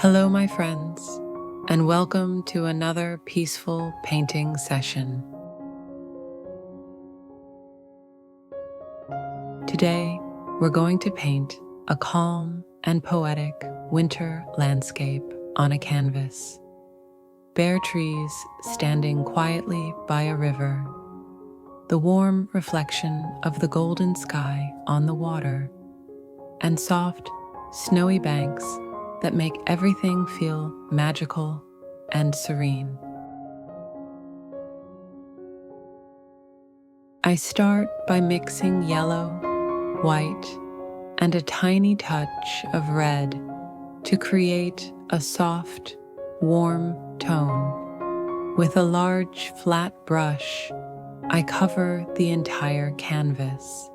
Hello, my friends, and welcome to another peaceful painting session. Today, we're going to paint a calm and poetic winter landscape on a canvas. Bare trees standing quietly by a river, the warm reflection of the golden sky on the water, and soft, snowy banks that make everything feel magical and serene. I start by mixing yellow, white, and a tiny touch of red to create a soft, warm tone. With a large, flat brush, I cover the entire canvas.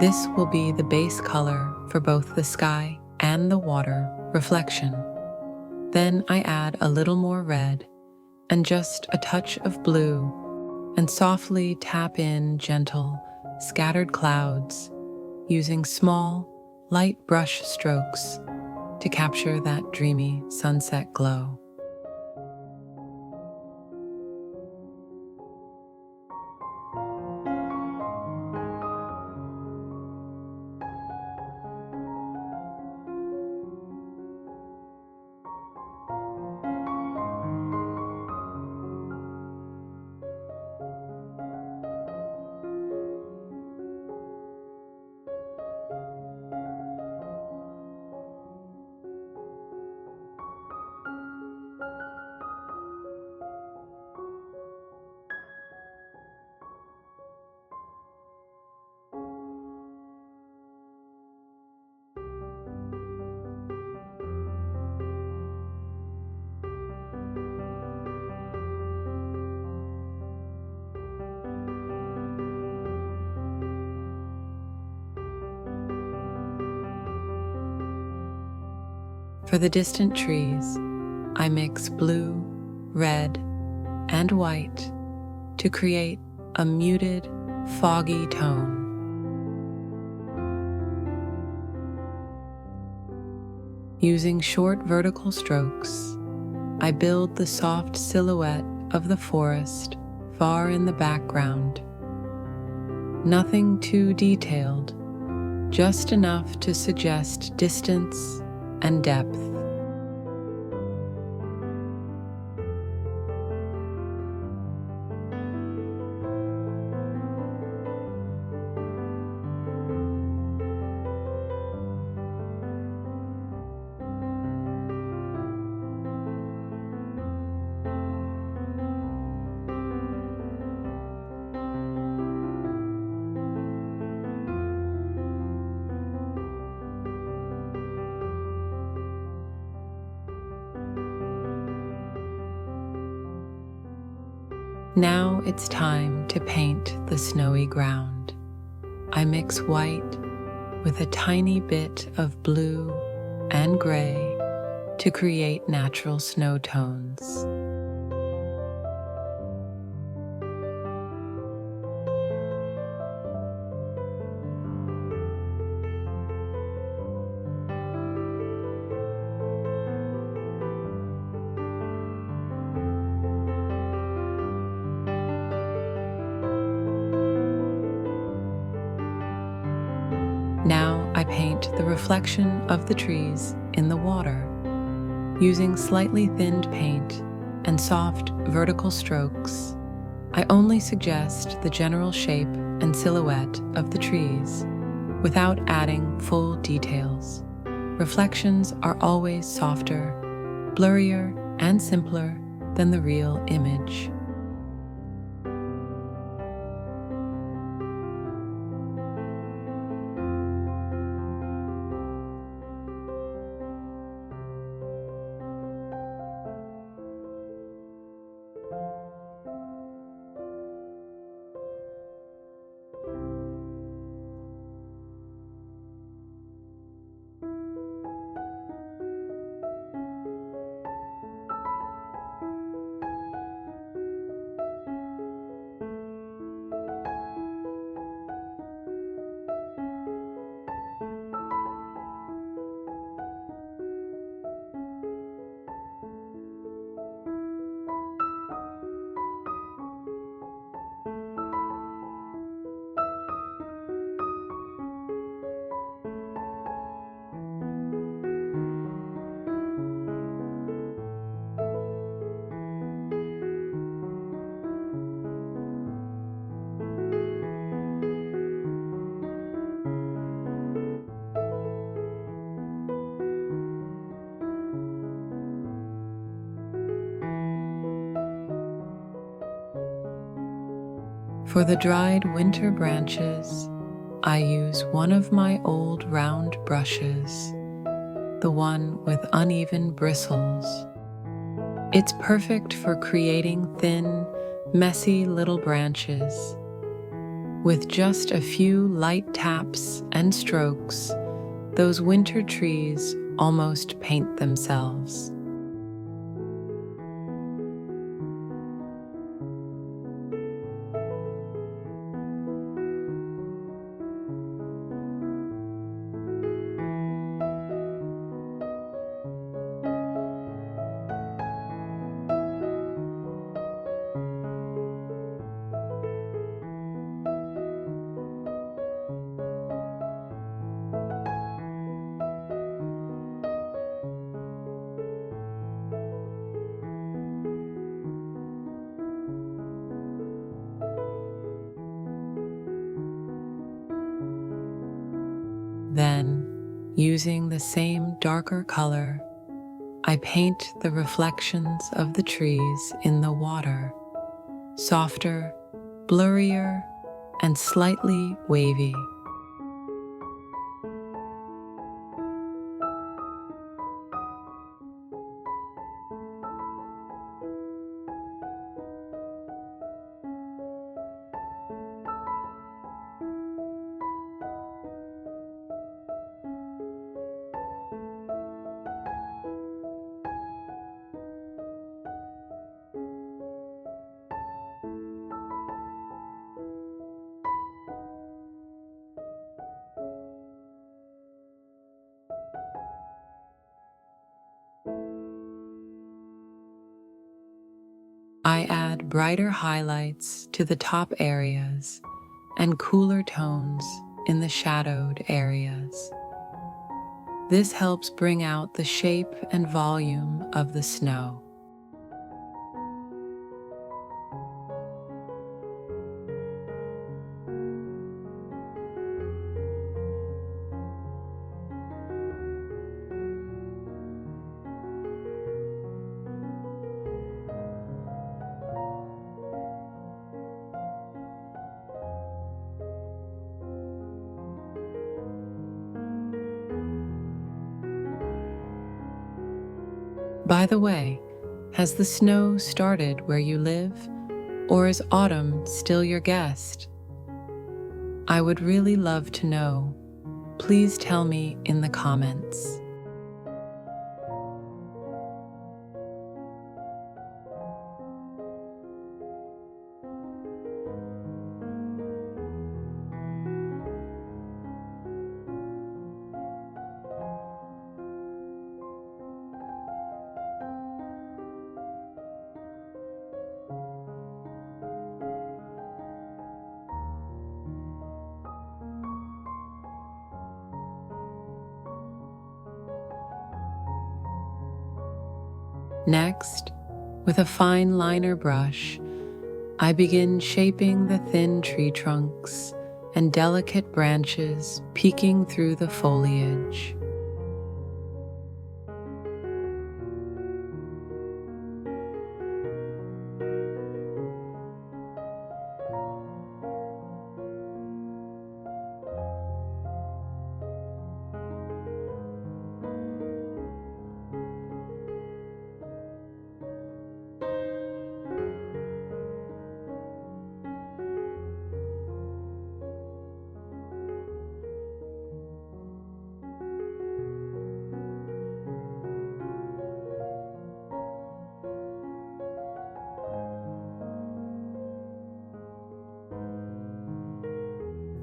This will be the base color for both the sky and the water reflection. Then I add a little more red and just a touch of blue and softly tap in gentle, scattered clouds using small, light brush strokes to capture that dreamy sunset glow. For the distant trees, I mix blue, red, and white to create a muted, foggy tone. Using short vertical strokes, I build the soft silhouette of the forest far in the background. Nothing too detailed, just enough to suggest distance and depth. Now it's time to paint the snowy ground. I mix white with a tiny bit of blue and gray to create natural snow tones. Now I paint the reflection of the trees in the water. Using slightly thinned paint and soft vertical strokes, I only suggest the general shape and silhouette of the trees without adding full details. Reflections are always softer, blurrier, and simpler than the real image. For the dried winter branches, I use one of my old round brushes, the one with uneven bristles. It's perfect for creating thin, messy little branches. With just a few light taps and strokes, those winter trees almost paint themselves. Then, using the same darker color, I paint the reflections of the trees in the water, softer, blurrier, and slightly wavy. I add brighter highlights to the top areas and cooler tones in the shadowed areas. This helps bring out the shape and volume of the snow. By the way, has the snow started where you live, or is autumn still your guest? I would really love to know. Please tell me in the comments. Next, with a fine liner brush, I begin shaping the thin tree trunks and delicate branches peeking through the foliage.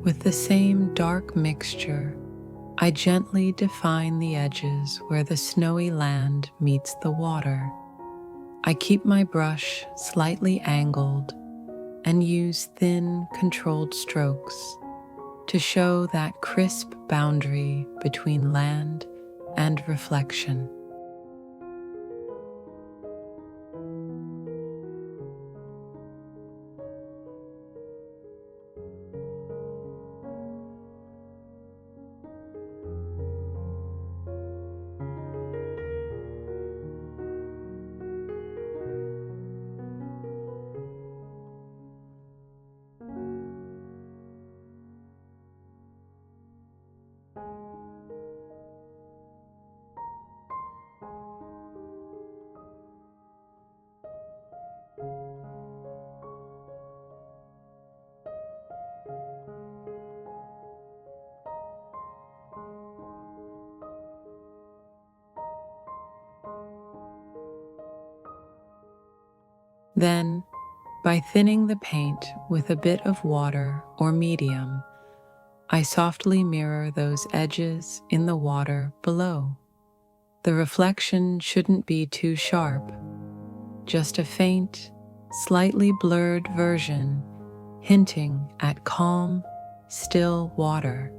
With the same dark mixture, I gently define the edges where the snowy land meets the water. I keep my brush slightly angled and use thin, controlled strokes to show that crisp boundary between land and reflection. Then, by thinning the paint with a bit of water or medium, I softly mirror those edges in the water below. The reflection shouldn't be too sharp, just a faint, slightly blurred version hinting at calm, still water.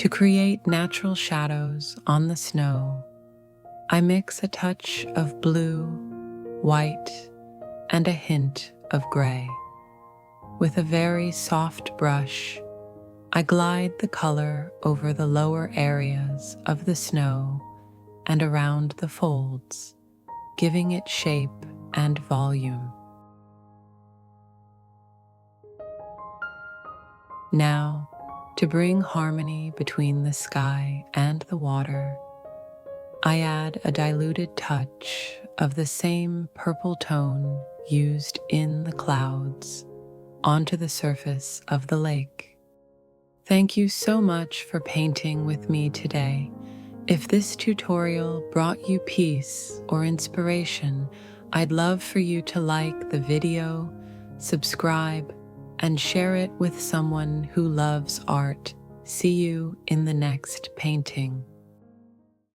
To create natural shadows on the snow, I mix a touch of blue, white, and a hint of gray. With a very soft brush, I glide the color over the lower areas of the snow and around the folds, giving it shape and volume. Now, to bring harmony between the sky and the water, I add a diluted touch of the same purple tone used in the clouds onto the surface of the lake. Thank you so much for painting with me today. If this tutorial brought you peace or inspiration, I'd love for you to like the video, subscribe, and share it with someone who loves art. See you in the next painting.